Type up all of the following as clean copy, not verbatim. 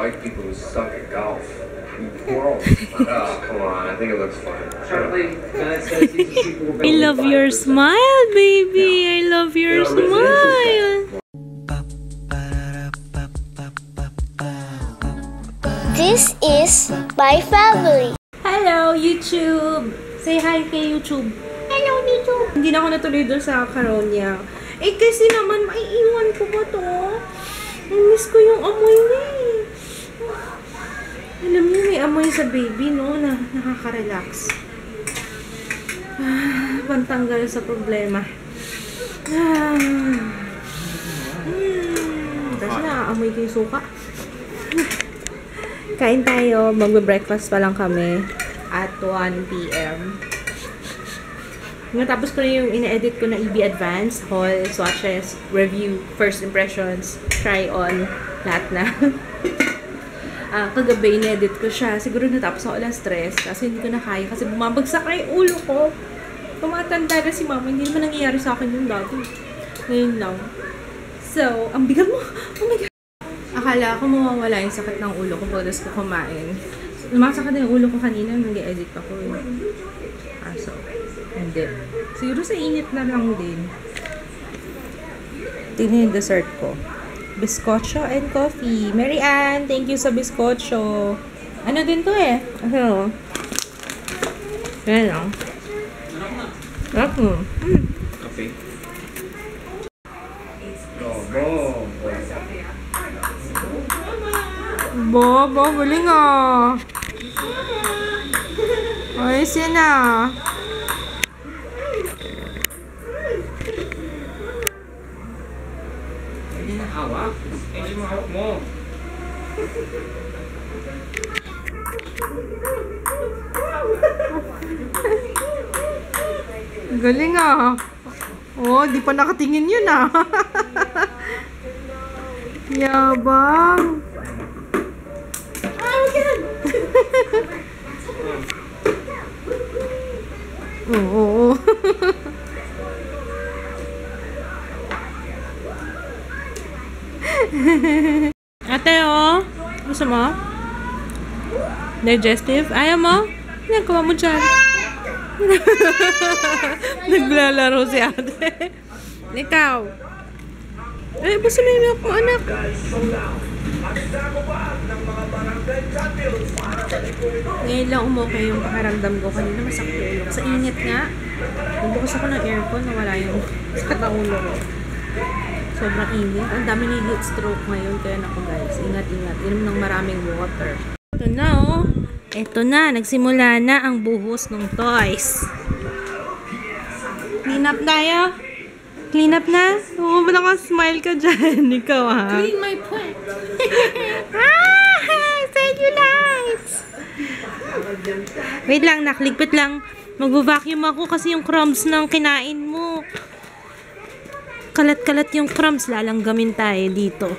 White people who suck at golf. Oh, come on. I think it looks fun. I love your smile, baby. I love your smile. This is my family. Hello, YouTube. Say hi kay YouTube. Hello, YouTube. Hindi na ako natuloy doon sa Caronia. Eh, kasi naman, maiiwan ko ba to? Miss ko yung amoy niya eh. Alam niyo, may amoy sa baby, no? Na nakaka-relax. Pantanggal sa problema. Kasi nakaamoy ko yung suka. Kain tayo. Magbe-breakfast pa lang kami at 1 p.m. Natapos ko na yung ina-edit ko na EB Advance, haul, swatches, review, first impressions, try on, lahat na. Kagabi, ina-edit ko siya. Siguro natapos ako ng stress kasi hindi ko na kaya kasi bumabagsak na yung ulo ko. Tumatanda na si mama. Hindi naman nangyayari sa akin yung dati. Ngayon lang. So, ang bigat mo. Oh my God. Akala ko mawawala yung sakit ng ulo ko pagkas ko kumain. Lumasakit na yung ulo ko kanina nung nag-edit ako. So, hindi. Siguro sa init na lang din. Tingnan yung dessert ko. Biscocho and coffee. Mary Ann, thank you sa biscocho. Ano din to eh? Ano? Yan lang. Ako. Okay. Go. Bobo, galing ah. Ayos yan ah. Hindi na hawak. Hindi mo hawak mo. Galing ah. Oh, di pa nakatingin yun ah. Yabang. Oo. Ate, oh. Gusto mo? Digestive? Ayaw mo? Nagawa mo dyan. Naglalaro si ate. Ikaw. Eh, basta may milk mo, anak. Ngayon lang umukay yung pakiramdam ko. Kanina masakit yung ulo. Sa init nga. Nagbukas ako ng aircon, nawala yung sakit ng ulo ko. Sobrang init. Ang dami ni heat stroke ngayon. Kaya naku guys, ingat-ingat. Inom ng maraming water. Ito na oh. Ito na. Nagsimula na ang buhos ng toys. Clean up tayo. Clean up na? Oo, ba't naka-smile ka dyan? Ikaw ha? Clean my plant. Cellulite! Wait lang, nakligpit lang. Mag-vacuum ako kasi yung crumbs ng kinain mo. Kalat-kalat yung crumbs. Lalanggamin tayo dito.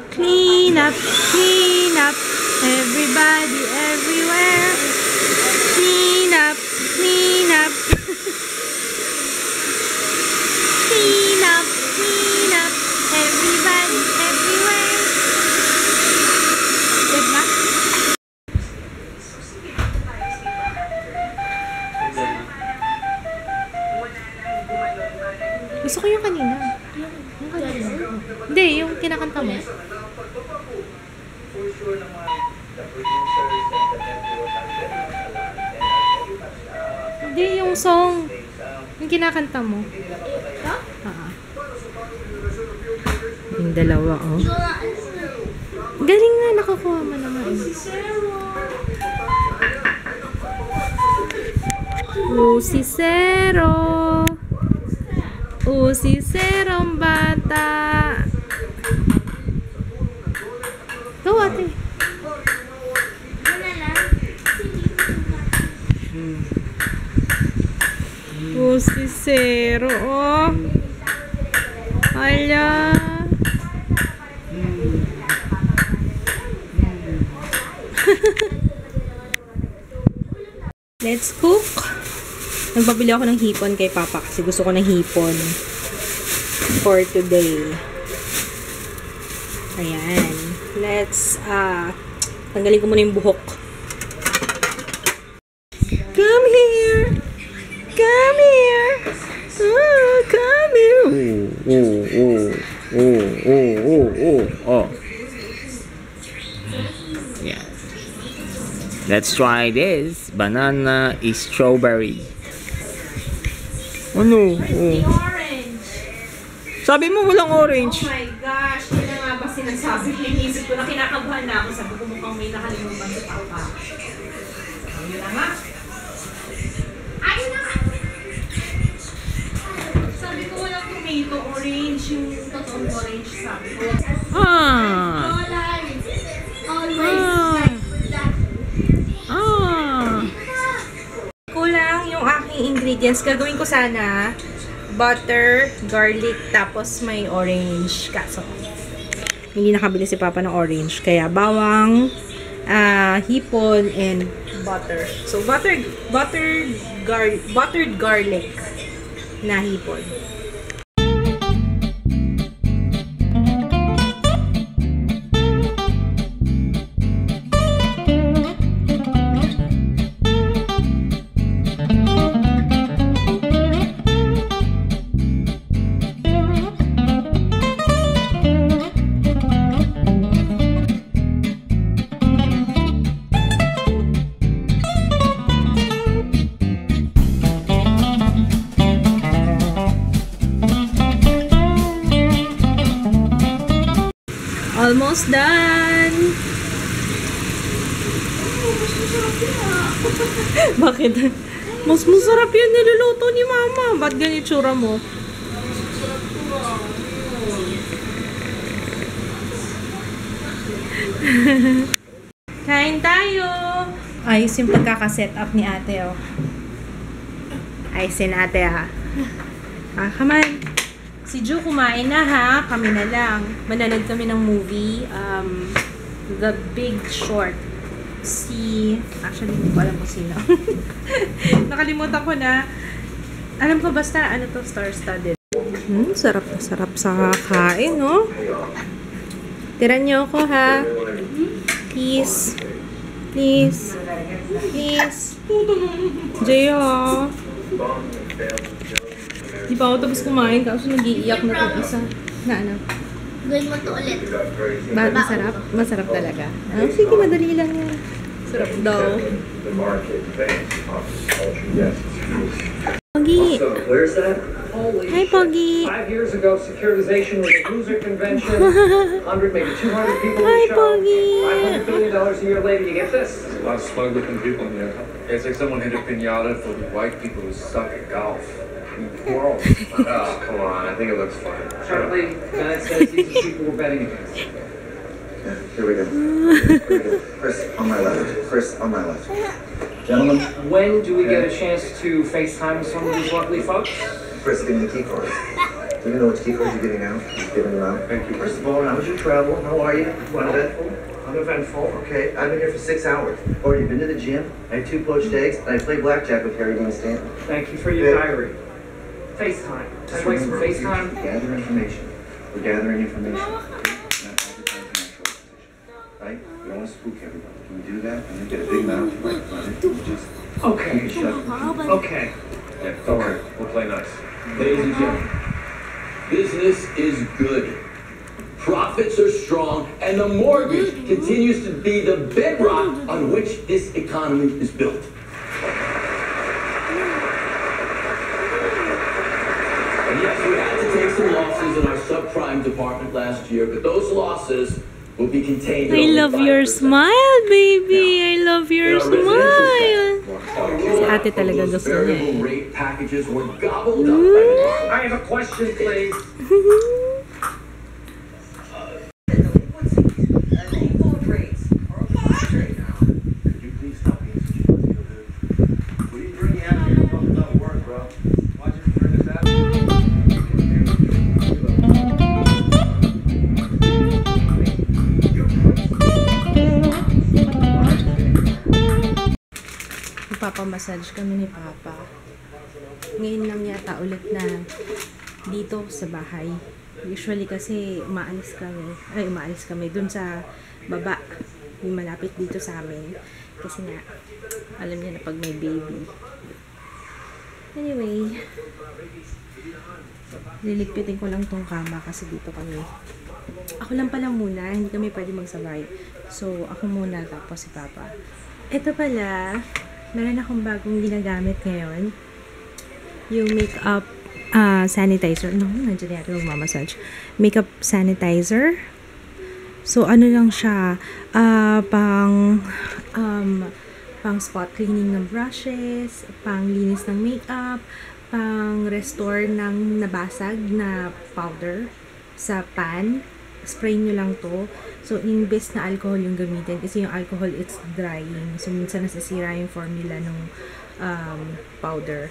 Clean up, clean up. Everybody, everywhere. Clean up, clean up. Clean up, everybody, everywhere. Good ba? Gusto ko yung kanina. Yung kanina. Hindi, yung kinakanta mo. Hindi, yung song. Yung kinakanta mo. Yung dalawa, oh. Galing nga, nakakuha mo naman. Usisero. Usiserong bata. Go, ate. Usisero, oh. Hala. Let's cook. Nagpabili ako ng hipon kay Papa kasi gusto ko ng hipon for today. Ayan. Let's, tanggalin ko muna yung buhok. Come here! Come here! Come here! Oh. Yeah. Let's try this. Banana is strawberry. Ano? The orange! Sabi mo walang orange. Oh my gosh! Yun na nga ba sinasabi ko? Inisip ko na kinakabahan na ako. Sabi ko mukhang may nakalimutan sa papa. Ayun na nga. Ayun na nga! Sabi ko walang tomato. Orange. Yung totoong orange sabi ko. Kulang yung aking ingredients. Gagawin ko sana butter, garlic, tapos may orange. Kaso, hindi nakabili si Papa ng orange. Kaya bawang, hipon, and butter. So, buttered garlic na hipon. Almost done! Bakit? Mas masarap yan niluluto ni Mama. Ba't ganit tsura mo? Kain tayo! Ayos yung pagkakaset up ni ate, oh. Ayusin ate, ha. Come on. Si Ju kumain na, ha? Kami na lang. Mananood kami ng movie. The Big Short. Actually, hindi ko alam kung sino. Nakalimutan ko na. Alam ko basta, ano to, star-studded. Sarap na sarap sa kakain, no? Tiran niyo ako, ha? Please. Please. Please. Jay, ha? Di pa ako tapos kumain, kaso nag-iiyak na itong isa. Na ano? Gawin mo to ulit. Bakit masarap? Masarap talaga. Sige, madali lang yan. Sarap daw. Pogi! Where's that? Hi, Pogi! 5 years ago, securitization was a loser convention. 100, maybe 200 people Hi, in the show. Pogi! $500 billion a year later, you get this? A lot of smug-looking people in there. It's like someone hit a pinata for the white people who suck at golf. Whoa. Oh, come on. I think it looks fun. Charlie, that says these are people we're betting against. Here we go. Chris on my left. Chris on my left. Gentlemen. When do we get a chance to FaceTime some of these lovely folks? Chris, give me the key cards. Do you know which key cards you're giving out? Just giving them out. Thank you. First of all, how was your travel? How are you? Uneventful? Uneventful. Okay, I've been here for 6 hours. Already been to the gym. I had 2 poached eggs, and I played blackjack with Harry Dean Stanton. Thank you for your diary. FaceTime. Just wait some FaceTime. Gather information. We're gathering information. Not advertising our position. Right? We don't want to spook everybody. Can we do that? And then get a big mouth right in front of it. And just Okay. shut it. Okay. Yeah, don't worry. We'll play nice. Ladies and gentlemen, business is good. Profits are strong, and the mortgage continues to be the bedrock on which this economy is built. And yes, we had to take some losses in our subprime department last year, but those losses will be contained. I love your smile, baby. I love your smile. Si ate talaga gusto niya eh. Variable rate packages were gobbled up by the market. I have a question, please. Could you please stop being such a fuzzy over there? What are you bringing out here? You're talking about work, bro. Why'd you bring this out? Magpapamassage kami ni Papa. Ngayon lang yata ulit na dito sa bahay. Usually kasi umaalis kami dun sa baba, yung malapit dito sa amin. Kasi nga, alam niya na pag may baby. Anyway, liligpitin ko lang tong kama kasi dito kami. Ako lang pala muna, hindi kami pwede magsabay. So, ako muna tapos si Papa. Ito pala, meron akong bagong ginagamit ngayon. Yung makeup sanitizer. No, nandiyan yata magmamassage. Makeup sanitizer. So, ano lang siya, pang spot cleaning ng brushes, pang linis ng makeup, pang restore ng nabasag na powder sa pan. Spray nyo lang to. So, imbes na alcohol yung gamitin, kasi yung alcohol, it's drying. So, minsan nasisira yung formula ng powder.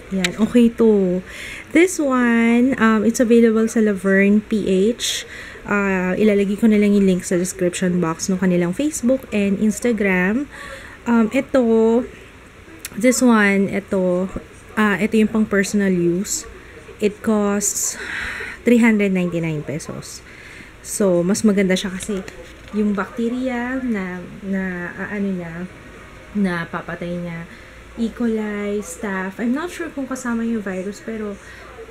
Yan, okay to. This one, it's available sa Laverne PH. Ilalagay ko na lang yung link sa description box ng kanilang Facebook and Instagram. This one, ito yung pang personal use. It costs 399 pesos. So, mas maganda siya kasi yung bacteria na papatay niya, E. coli, staph. I'm not sure kung kasama yung virus, pero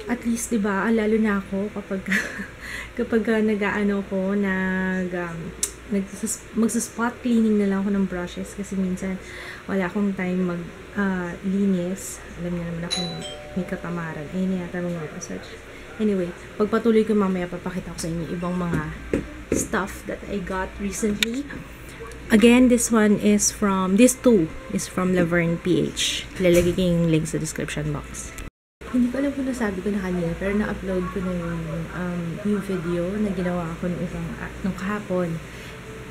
at least, diba, lalo na ako kapag magsa-spot cleaning na lang ako ng brushes kasi minsan wala akong time linis. Alam niyo naman ako may katamaran. Ayun na yata mag-research. Anyway, pagpatuloy ko mamaya, papakita ko sa inyo ibang mga stuff that I got recently. Again, this two is from Laverne PH. Lalagay ko yung link sa description box. Hindi ko alam kung nasabi ko na kanina, pero na-upload ko na yung video na ginawa ko nung kahapon.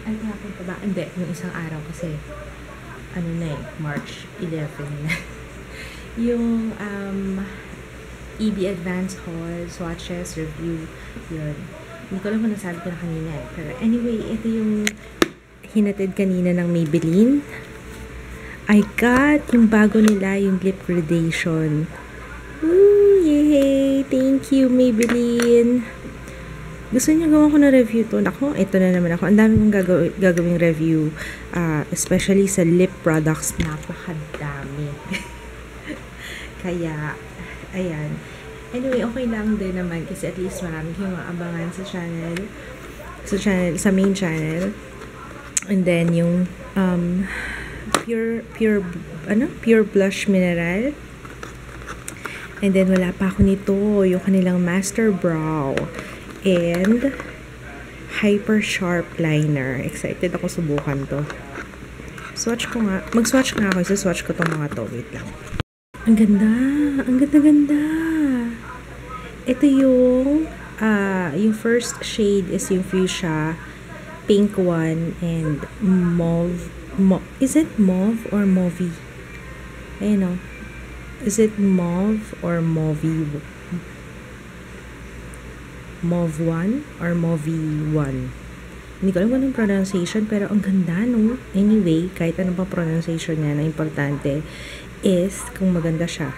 Ano kahapon pa ba? Hindi, nung isang araw kasi March 11 na. Yung EB Advanced Haul, swatches, review, yun. Hindi ko alam kung nasabi ko na kanina. Pero anyway, ito yung hinatid kanina ng Maybelline. I got yung bago nila, yung lip gradation. Ooh, yay! Thank you, Maybelline. Gusto niyo gawa ko na review to? Ako, ito na naman ako. Ang dami kong gagawing review. Especially sa lip products. Napakadami. Kaya, ayan. Anyway, okay lang din naman kasi at least marami kayong maabangan sa main channel. And then yung pure blush mineral. And then wala pa ako nito, yung kanilang Master Brow and Hyper Sharp Liner. Excited ako subukan to. Mag-swatch nga ako. Isa-swatch ko tong mga to. Wait lang. Ang ganda. Ang ganda-ganda. Ito yung first shade is yung fuchsia, pink one, and mauve. Is it mauve or mauve? Ayun o. Is it mauve or mauve? Mauve 1 or mauve 1? Hindi ko alam kung anong pronunciation, pero ang ganda, no? Anyway, kahit anong pa pronunciation niya, na importante is kung maganda siya.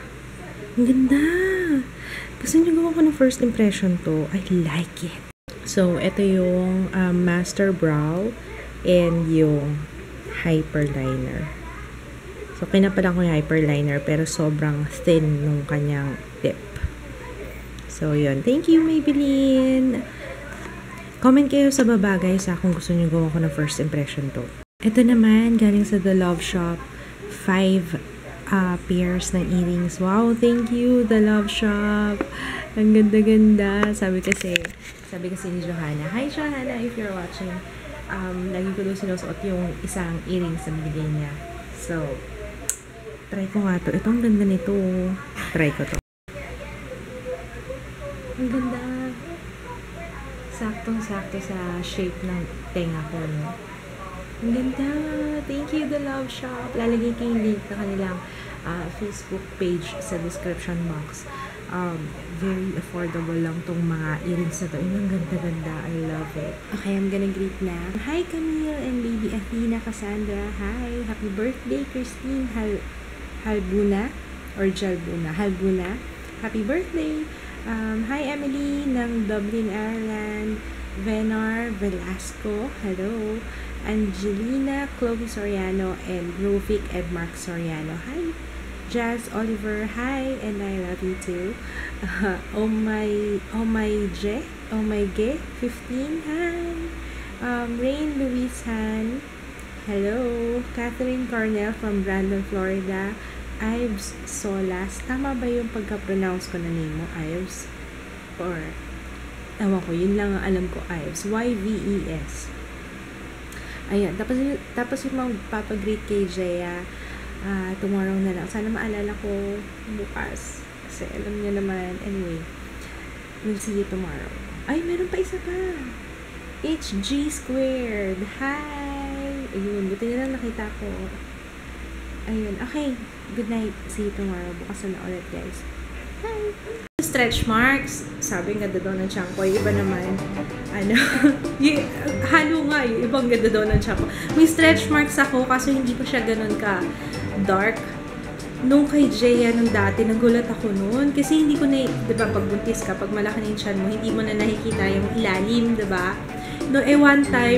Ang ganda! Kasi nyo gawa ko ng first impression to. I like it. So, ito yung Master Brow and yung Hyper Liner. So, kinapalan ko yung Hyper Liner pero sobrang thin nung kanyang tip. So, yun. Thank you, Maybelline! Comment kayo sa baba, guys, kung gusto nyo gawa ko ng first impression to. Ito naman, galing sa The Love Shop. 5 pairs ng earrings. Wow, thank you, The Love Shop. Ang ganda-ganda. Sabi kasi ni Johanna, hi Johanna, if you're watching, lagi ko doon sinusuot yung isang earrings na binigay niya. So, try ko nga to. Ito, ang ganda nito. Try ko to. Ang ganda. Saktong-sakto sa shape ng tenga ko, no? Ang ganda. Thank you, The Love Shop. Lalagay ko yung link na kanilang Facebook page sa description box. Very affordable lang tong mga earrings na to. Ang ganda-ganda. I love it. Okay, I'm gonna greet na. Hi, Camille and baby Athena Cassandra. Hi. Happy birthday, Christine Halbuna or Jalbuna. Halbuna. Happy birthday. Hi Emily ng Dublin, Ireland. Venar Velasco, hello. Angelina Chloe Soriano and Rovic Edmark Soriano, hi. Jazz Oliver, hi, and I love you too. Oh my G 15, hi. Rain Louise Han, hello. Catherine Cornell from Brandon, Florida. Ives Solas, tama ba yung pagka-pronounce ko na name mo, Ives? Or ewan ko, yun lang ang alam ko, Ives. Y-V-E-S. Ayan. Tapos yung magpapagreet kay Jaya, tomorrow na lang. Sana maalala ko bukas. Kasi alam niya naman. Anyway, we'll see you tomorrow. Ay, meron pa isa pa. HG squared. Hi! Ayun, buti na lang nakita ko. Ayun. Okay. Good night. See you tomorrow. Bukas na ulit, guys. Bye! Stretch marks. Sabi, ganda daw ng tiyan ko. Yung iba naman, halo nga, yung ibang ganda daw ng tiyan ko. May stretch marks ako, kaso hindi pa siya ganun ka dark. Nung kay Jaya nung dati, nagulat ako noon. Kasi hindi ko na, diba, pag buntis ka, pag malaki na yung tiyan mo, hindi mo na nakikita yung ilalim, diba? No, one time,